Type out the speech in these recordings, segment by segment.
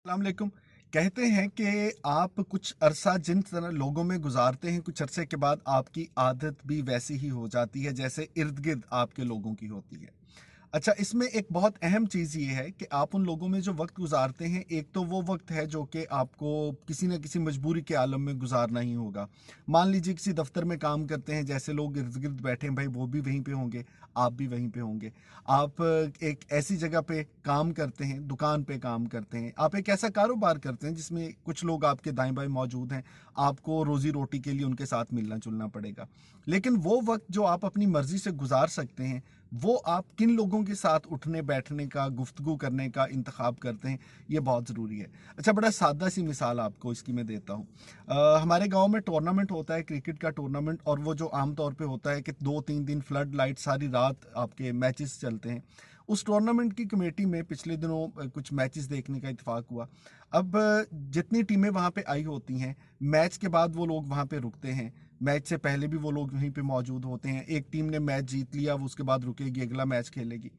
अस्सलाम वालेकुम। कहते हैं कि आप कुछ अरसा जिन तरह लोगों में गुजारते हैं, कुछ अरसे के बाद आपकी आदत भी वैसी ही हो जाती है जैसे इर्द गिर्द आपके लोगों की होती है। अच्छा, इसमें एक बहुत अहम चीज़ ये है कि आप उन लोगों में जो वक्त गुजारते हैं, एक तो वो वक्त है जो कि आपको किसी न किसी मजबूरी के आलम में गुजारना ही होगा। मान लीजिए किसी दफ्तर में काम करते हैं, जैसे लोग इर्द गिर्द बैठे हैं, भाई वो भी वहीं पे होंगे, आप भी वहीं पे होंगे। आप एक ऐसी जगह पे काम करते हैं, दुकान पे काम करते हैं, आप एक ऐसा कारोबार करते हैं जिसमें कुछ लोग आपके दाएं बाएं मौजूद हैं, आपको रोजी रोटी के लिए उनके साथ मिलना जुलना पड़ेगा। लेकिन वो वक्त जो आप अपनी मर्जी से गुजार सकते हैं, वो आप किन लोगों के साथ उठने बैठने का, गुफ्तगू करने का इंतखाब करते हैं, ये बहुत ज़रूरी है। अच्छा, बड़ा सादा सी मिसाल आपको इसकी मैं देता हूँ। हमारे गांव में टूर्नामेंट होता है, क्रिकेट का टूर्नामेंट, और वो जो आम तौर पे होता है कि 2-3 दिन फ्लड लाइट सारी रात आपके मैचेस चलते हैं। उस टूर्नामेंट की कमेटी में पिछले दिनों कुछ मैचेस देखने का इत्तेफाक हुआ। अब जितनी टीमें वहाँ पे आई होती हैं, मैच के बाद वो लोग वहाँ पे रुकते हैं, मैच से पहले भी वो लोग वहीं पे मौजूद होते हैं। एक टीम ने मैच जीत लिया, वो उसके बाद रुकेगी, अगला मैच खेलेगी।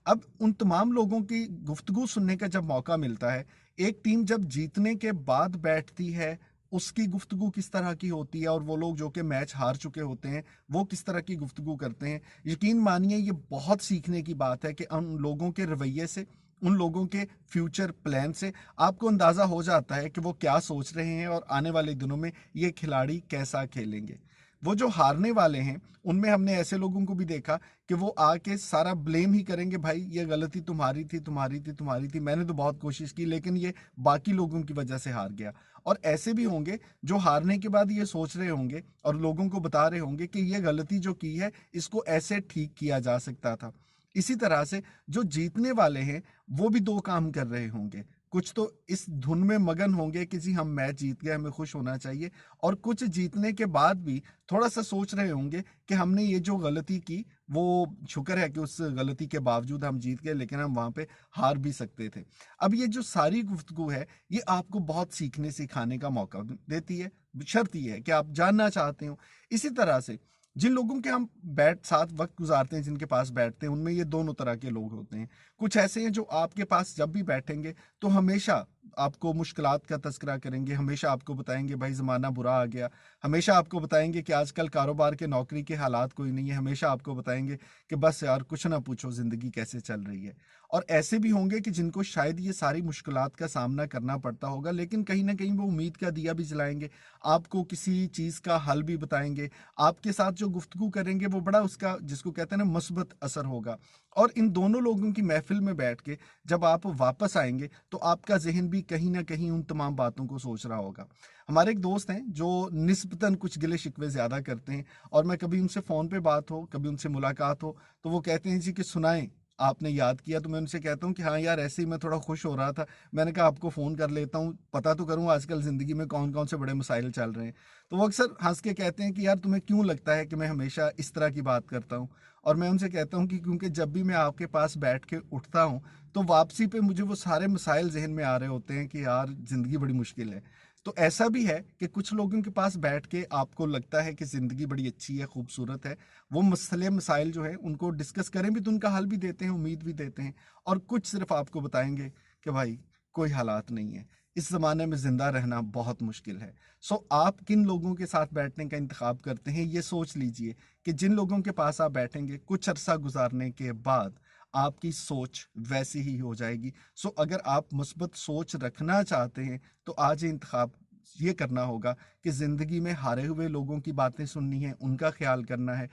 अब उन तमाम लोगों की गुफ्तगू सुनने का जब मौका मिलता है, एक टीम जब जीतने के बाद बैठती है, उसकी गुफ्तगू किस तरह की होती है, और वो लोग जो कि मैच हार चुके होते हैं, वो किस तरह की गुफ्तगू करते हैं। यकीन मानिए, ये बहुत सीखने की बात है कि उन लोगों के रवैये से, उन लोगों के फ्यूचर प्लान से आपको अंदाज़ा हो जाता है कि वो क्या सोच रहे हैं और आने वाले दिनों में ये खिलाड़ी कैसा खेलेंगे। वो जो हारने वाले हैं, उनमें हमने ऐसे लोगों को भी देखा कि वो आके सारा ब्लेम ही करेंगे, भाई ये गलती तुम्हारी थी, तुम्हारी थी, तुम्हारी थी, मैंने तो बहुत कोशिश की, लेकिन ये बाकी लोगों की वजह से हार गया। और ऐसे भी होंगे जो हारने के बाद ये सोच रहे होंगे और लोगों को बता रहे होंगे कि ये गलती जो की है, इसको ऐसे ठीक किया जा सकता था। इसी तरह से जो जीतने वाले हैं, वो भी दो काम कर रहे होंगे। कुछ तो इस धुन में मगन होंगे कि जी हम मैच जीत गए, हमें खुश होना चाहिए, और कुछ जीतने के बाद भी थोड़ा सा सोच रहे होंगे कि हमने ये जो गलती की, वो शुक्र है कि उस गलती के बावजूद हम जीत गए, लेकिन हम वहां पे हार भी सकते थे। अब ये जो सारी गुफ्तगू है, ये आपको बहुत सीखने सिखाने का मौका देती है, शर्त ये है कि आप जानना चाहते हो। इसी तरह से जिन लोगों के हम बैठ साथ वक्त गुजारते हैं, जिनके पास बैठते हैं, उनमें ये दोनों तरह के लोग होते हैं। कुछ ऐसे हैं जो आपके पास जब भी बैठेंगे तो हमेशा आपको मुश्किलात का तज़किरा करेंगे, हमेशा आपको बताएंगे भाई ज़माना बुरा आ गया, हमेशा आपको बताएंगे कि आजकल कारोबार के नौकरी के हालात कोई नहीं है, हमेशा आपको बताएंगे कि बस यार कुछ ना पूछो, ज़िंदगी कैसे चल रही है। और ऐसे भी होंगे कि जिनको शायद ये सारी मुश्किलात का सामना करना पड़ता होगा, लेकिन कहीं ना कहीं वो उम्मीद का दिया भी जलाएंगे, आपको किसी चीज़ का हल भी बताएंगे, आपके साथ जो गुफ्तगू करेंगे वो बड़ा उसका, जिसको कहते हैं ना, मस्बत असर होगा। और इन दोनों लोगों की महफिल में बैठ के जब आप वापस आएंगे तो आपका जहन भी कहीं ना कहीं उन तमाम बातों को सोच रहा होगा। हमारे एक दोस्त हैं जो निस्बतन कुछ गिले शिकवे ज़्यादा करते हैं, और मैं कभी उनसे फ़ोन पे बात हो, कभी उनसे मुलाकात हो, तो वो कहते हैं जी कि सुनाएं, आपने याद किया। तो मैं उनसे कहता हूँ कि हाँ यार, ऐसे ही मैं थोड़ा खुश हो रहा था, मैंने कहा आपको फ़ोन कर लेता हूँ, पता तो करूँ आजकल ज़िंदगी में कौन कौन से बड़े मसाइल चल रहे हैं। तो वो अक्सर हंस के कहते हैं कि यार तुम्हें क्यों लगता है कि मैं हमेशा इस तरह की बात करता हूँ। और मैं उनसे कहता हूँ कि क्योंकि जब भी मैं आपके पास बैठ के उठता हूँ, तो वापसी पे मुझे वो सारे मसाइल जहन में आ रहे होते हैं कि यार ज़िंदगी बड़ी मुश्किल है। तो ऐसा भी है कि कुछ लोगों के पास बैठ के आपको लगता है कि ज़िंदगी बड़ी अच्छी है, खूबसूरत है, वो मसले मसाइल जो हैं उनको डिस्कस करें भी तो उनका हल भी देते हैं, उम्मीद भी देते हैं। और कुछ सिर्फ आपको बताएंगे कि भाई कोई हालात नहीं है, इस ज़माने में ज़िंदा रहना बहुत मुश्किल है। सो आप किन लोगों के साथ बैठने का इंतखाब करते हैं, ये सोच लीजिए कि जिन लोगों के पास आप बैठेंगे, कुछ अरसा गुजारने के बाद आपकी सोच वैसी ही हो जाएगी। सो अगर आप मुस्बत सोच रखना चाहते हैं, तो आज ही इंतखाब ये करना होगा कि ज़िंदगी में हारे हुए लोगों की बातें सुननी है, उनका ख्याल करना है।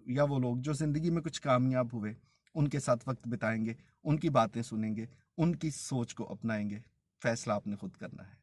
या वो लोग जो ज़िंदगी में कुछ कामयाब हुए, उनके साथ वक्त बिताएंगे, उनकी बातें सुनेंगे, उनकी सोच को अपनाएंगे। फैसला आपने खुद करना है।